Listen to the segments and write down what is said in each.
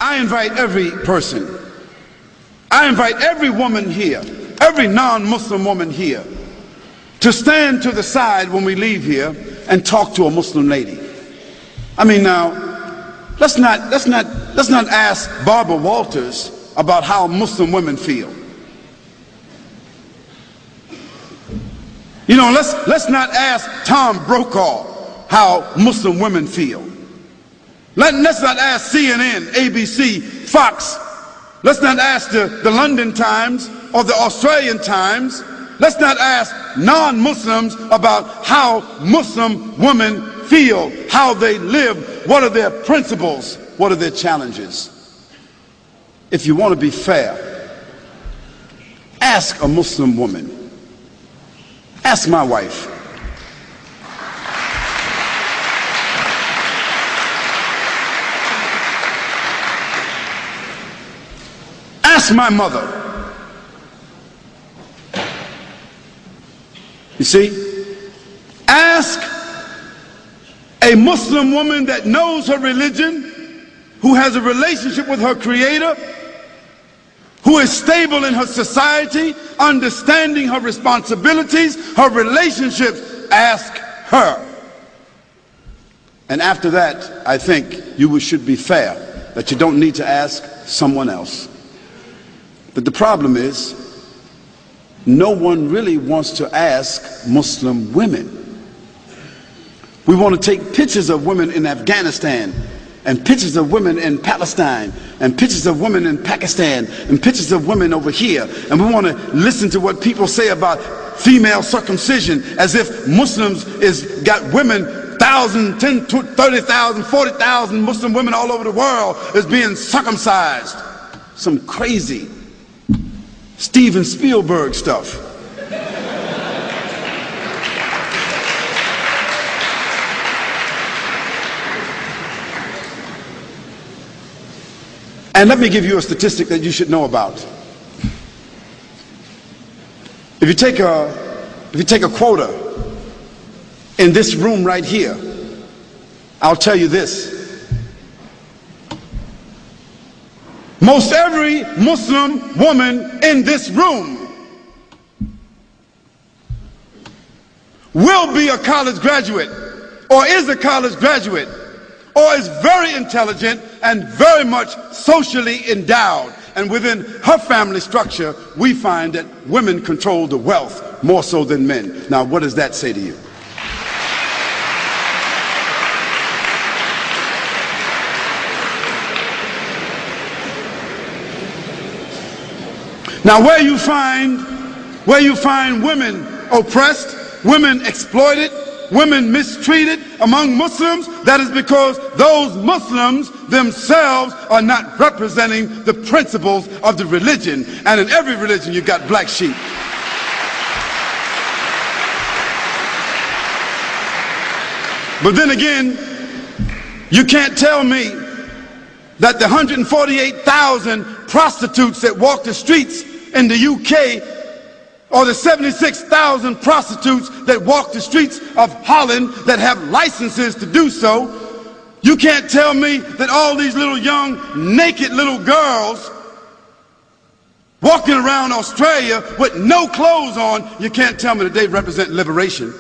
I invite every person, I invite every woman here, every non-Muslim woman here, to stand to the side when we leave here and talk to a Muslim lady. I mean, now, let's not ask Barbara Walters about how Muslim women feel. You know, let's not ask Tom Brokaw how Muslim women feel. Let's not ask CNN, ABC, Fox. Let's not ask the London Times or the Australian Times. Let's not ask non-Muslims about how Muslim women feel, how they live, what are their principles, what are their challenges. If you want to be fair, ask a Muslim woman. Ask my wife. Ask my mother. You see, ask a Muslim woman that knows her religion, who has a relationship with her Creator, who is stable in her society, understanding her responsibilities, her relationships. Ask her. And after that, I think you should be fair, that you don't need to ask someone else. But the problem is, no one really wants to ask Muslim women. We want to take pictures of women in Afghanistan, and pictures of women in Palestine, and pictures of women in Pakistan, and pictures of women over here, and we want to listen to what people say about female circumcision, as if Muslims is got women, 1,000, 10, 30,000, 40,000 Muslim women all over the world is being circumcised. Some crazy Steven Spielberg stuff. And let me give you a statistic that you should know about. If you take a quota in this room right here, I'll tell you this. Most every Muslim woman in this room will be a college graduate, or is a college graduate, or is very intelligent and very much socially endowed. And within her family structure, we find that women control the wealth more so than men. Now, what does that say to you? Now, where you find women oppressed, women exploited, women mistreated among Muslims, that is because those Muslims themselves are not representing the principles of the religion. And in every religion you've got black sheep. But then again, you can't tell me that the 148,000 prostitutes that walk the streets in the UK, or the 76,000 prostitutes that walk the streets of Holland that have licenses to do so, you can't tell me that all these little young naked little girls walking around Australia with no clothes on, you can't tell me that they represent liberation.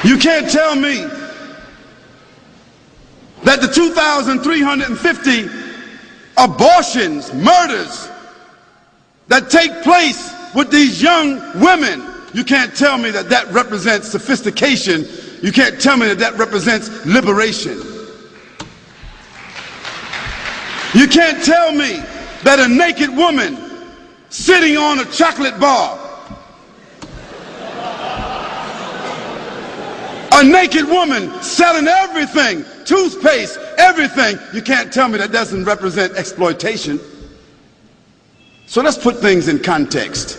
You can't tell me that the 2,350 abortions, murders that take place with these young women, you can't tell me that that represents sophistication. You can't tell me that that represents liberation. You can't tell me that a naked woman sitting on a chocolate bar, a naked woman selling everything, toothpaste, everything, you can't tell me that doesn't represent exploitation. So let's put things in context.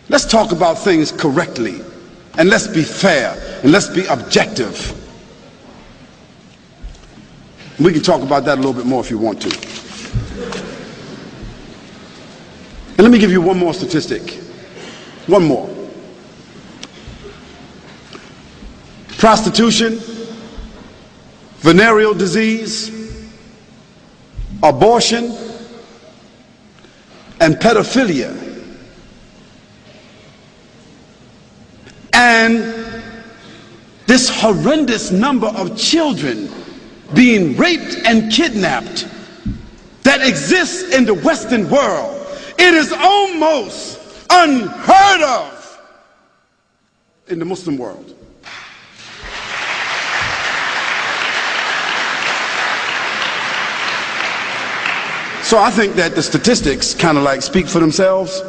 Let's talk about things correctly, and let's be fair, and let's be objective. We can talk about that a little bit more if you want to. And let me give you one more statistic. One more. prostitution, venereal disease, abortion, and pedophilia. And this horrendous number of children being raped and kidnapped that exists in the Western world. It is almost unheard of in the Muslim world. So I think that the statistics kind of like speak for themselves.